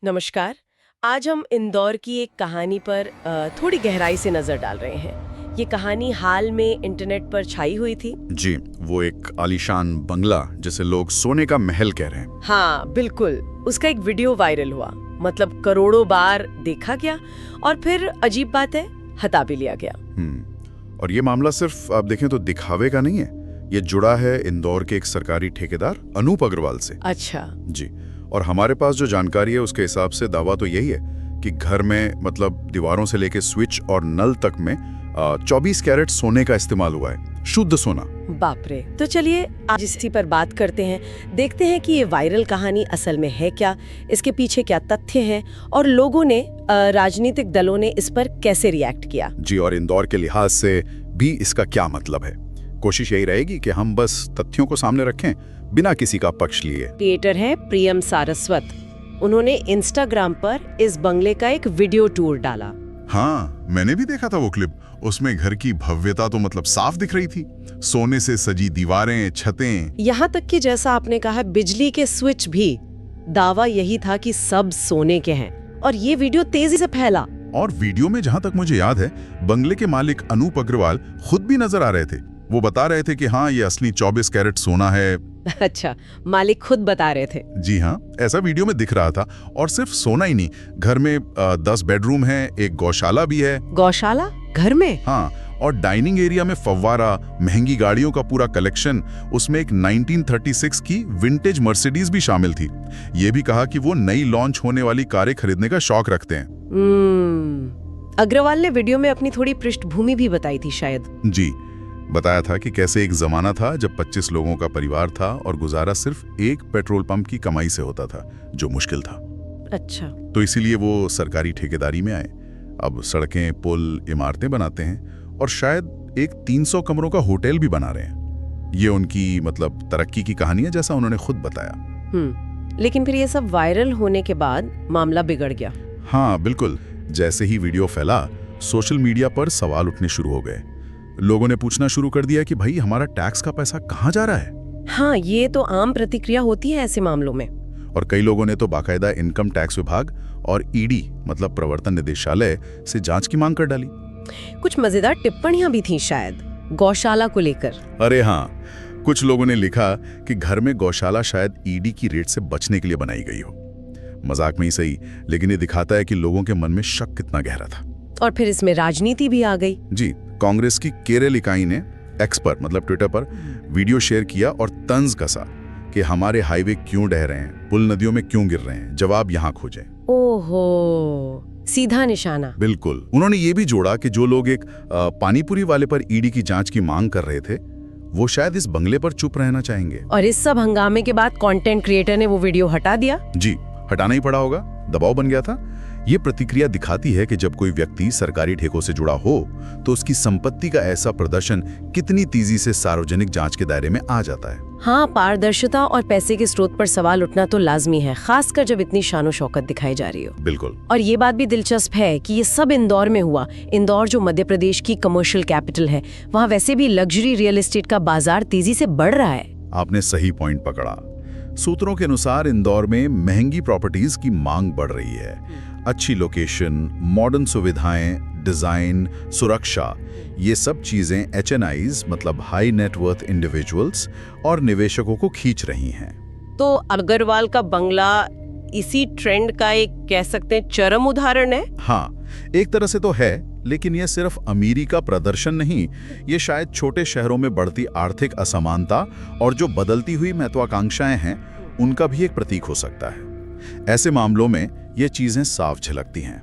नमस्कार। आज हम इंदौर की एक कहानी पर थोड़ी गहराई से नजर डाल रहे हैं। ये कहानी हाल में इंटरनेट पर छाई हुई थी। जी, वो एक आलीशान बंगला जिसे लोग सोने का महल कह रहे हैं। हाँ बिल्कुल, उसका एक वीडियो वायरल हुआ, मतलब करोड़ों बार देखा गया और फिर अजीब बात है, हटा भी लिया गया। और ये मामला सिर्फ आप देखें तो दिखावे का नहीं है, ये जुड़ा है इंदौर के एक सरकारी ठेकेदार अनूप अग्रवाल से। अच्छा जी, और हमारे पास जो जानकारी है उसके हिसाब से दावा तो यही है कि घर में मतलब दीवारों से लेके स्विच और नल तक में 24 कैरेट सोने का इस्तेमाल हुआ है, शुद्ध सोना। बाप रे। तो चलिए आज इसी पर बात करते हैं, देखते हैं कि ये वायरल कहानी असल में है क्या, इसके पीछे क्या तथ्य हैं और लोगों ने राजनीतिक दलों ने इस पर कैसे रिएक्ट किया। जी, और इंदौर के लिहाज से भी इसका क्या मतलब है। कोशिश यही रहेगी कि हम बस तथ्यों को सामने रखें बिना किसी का पक्ष लिए। क्रिएटर है प्रियम सारस्वत। उन्होंने इंस्टाग्राम पर इस बंगले का एक वीडियो टूर डाला। हाँ, मैंने भी देखा था वो क्लिप। उसमें घर की भव्यता तो मतलब साफ दिख रही थी, सोने से सजी दीवारें, छतें। यहाँ तक कि जैसा आपने कहा, बिजली के स्विच भी। दावा यही था कि सब सोने के हैं और ये वीडियो तेजी से फैला। और वीडियो में जहां तक मुझे याद है, बंगले के मालिक अनूप अग्रवाल खुद भी नजर आ रहे थे। वो बता रहे थे कि हाँ, ये असली 24 कैरेट सोना है। अच्छा, मालिक खुद बता रहे थे। जी हाँ, ऐसा वीडियो में दिख रहा था। और सिर्फ सोना ही नहीं, घर में 10 बेडरूम है, एक गौशाला भी है। गौशाला घर में? हाँ, और डाइनिंग एरिया में फव्वारा, महंगी गाड़ियों का पूरा कलेक्शन। उसमें एक 1936 की विंटेज मर्सिडीज भी शामिल थी। ये भी कहा कि वो नई लॉन्च होने वाली कारें खरीदने का शौक रखते हैं। अग्रवाल ने वीडियो में अपनी थोड़ी पृष्ठभूमि भी बताई थी शायद। जी, बताया था कि कैसे एक जमाना था जब 25 लोगों का परिवार था और गुजारा सिर्फ एक पेट्रोल पंप की कमाई से होता था, जो मुश्किल था। अच्छा। तो इसीलिए वो सरकारी ठेकेदारी में आए। अब सड़कें, पुल, इमारतें बनाते हैं और शायद एक 300 कमरों का होटल भी बना रहे हैं। ये उनकी मतलब तरक्की की कहानी है, जैसा उन्होंने खुद बताया। लेकिन फिर ये सब वायरल होने के बाद मामला बिगड़ गया। हाँ बिल्कुल, जैसे ही वीडियो फैला, सोशल मीडिया पर सवाल उठने शुरू हो गए। लोगों ने पूछना शुरू कर दिया कि भाई, हमारा टैक्स का पैसा कहाँ जा रहा है। हाँ, ये तो आम प्रतिक्रिया होती है ऐसे मामलों में। और कई लोगों ने तो बाकायदा इनकम टैक्स विभाग और ईडी मतलब प्रवर्तन निदेशालय से जांच की मांग कर डाली। कुछ मजेदार टिप्पणियां भी थी शायद गौशाला को लेकर। अरे हाँ, कुछ लोगों ने लिखा कि घर में गौशाला शायद ईडी की रेड से बचने के लिए बनाई गई हो। मजाक में ही सही, लेकिन ये दिखाता है कि लोगों के मन में शक कितना गहरा था। और फिर इसमें राजनीति भी आ गई। जी, कांग्रेस की केरल इकाई ने एक्स पर मतलब ट्विटर पर वीडियो शेयर किया और तंज कसा कि हमारे हाईवे क्यों ढह रहे हैं, पुल नदियों में क्यों गिर रहे हैं, जवाब यहाँ खोजें। ओहो, सीधा निशाना। बिल्कुल। उन्होंने ये भी जोड़ा कि जो लोग एक पानीपुरी वाले पर ईडी की जांच की मांग कर रहे थे, वो शायद इस बंगले पर चुप रहना चाहेंगे। और इस सब हंगामे के बाद कंटेंट क्रिएटर ने वो वीडियो हटा दिया। जी, हटाना ही पड़ा होगा, दबाव बन गया था। ये प्रतिक्रिया दिखाती है कि जब कोई व्यक्ति सरकारी ठेकों से जुड़ा हो तो उसकी संपत्ति का ऐसा प्रदर्शन कितनी तेजी से सार्वजनिक जांच के दायरे में आ जाता है। हाँ, पारदर्शिता और पैसे के स्रोत पर सवाल उठना तो लाजमी है, खासकर जब इतनी शानो शौकत दिखाई जा रही हो। बिल्कुल। और ये बात भी दिलचस्प है कि ये सब इंदौर में हुआ। इंदौर जो मध्य प्रदेश की कमर्शियल कैपिटल है, वहाँ वैसे भी लग्जरी रियल एस्टेट का बाजार तेजी से बढ़ रहा है। आपने सही पॉइंट पकड़ा। सूत्रों के अनुसार इंदौर में महंगी प्रॉपर्टीज की मांग बढ़ रही है। अच्छी लोकेशन, मॉडर्न सुविधाएं, डिजाइन, सुरक्षा, ये सब चीजें HNIs मतलब हाई नेटवर्थ इंडिविजुअल्स और निवेशकों को खींच रही हैं। तो अग्रवाल का बंगला इसी ट्रेंड का एक कह सकते हैं चरम उदाहरण है। हाँ, एक तरह से तो है, लेकिन यह सिर्फ अमीरी का प्रदर्शन नहीं, ये शायद छोटे शहरों में बढ़ती आर्थिक असमानता और जो बदलती हुई महत्वाकांक्षाएं हैं, उनका भी एक प्रतीक हो सकता है। ऐसे मामलों में ये चीजें साफ झलकती हैं।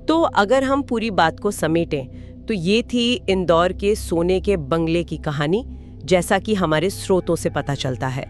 तो अगर हम पूरी बात को समेटें तो ये थी इंदौर के सोने के बंगले की कहानी, जैसा कि हमारे स्रोतों से पता चलता है।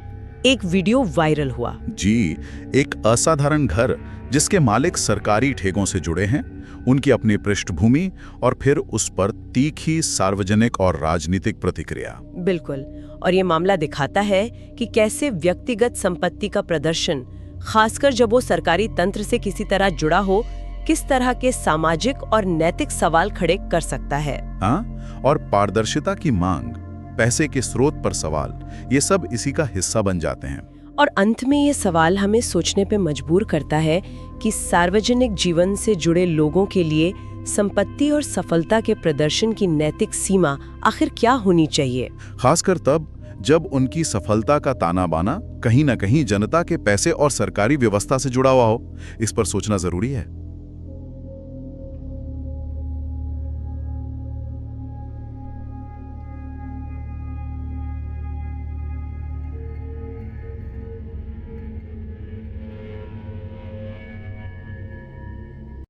एक वीडियो वायरल हुआ। जी, एक असाधारण घर जिसके मालिक सरकारी ठेकों से जुड़े हैं, उनकी अपनी पृष्ठभूमि और फिर उस पर तीखी सार्वजनिक और राजनीतिक प्रतिक्रिया। बिल्कुल। और ये मामला दिखाता है कि कैसे व्यक्तिगत संपत्ति का प्रदर्शन, खासकर जब वो सरकारी तंत्र से किसी तरह जुड़ा हो, किस तरह के सामाजिक और नैतिक सवाल खड़े कर सकता है। हाँ, और पारदर्शिता की मांग, पैसे के स्रोत पर सवाल, ये सब इसी का हिस्सा बन जाते हैं। और अंत में ये सवाल हमें सोचने पे मजबूर करता है कि सार्वजनिक जीवन से जुड़े लोगों के लिए संपत्ति और सफलता के प्रदर्शन की नैतिक सीमा आखिर क्या होनी चाहिए। खासकर तब जब उनकी सफलता का ताना बाना कहीं न कहीं जनता के पैसे और सरकारी व्यवस्था से जुड़ा हुआ हो। इस पर सोचना जरूरी है।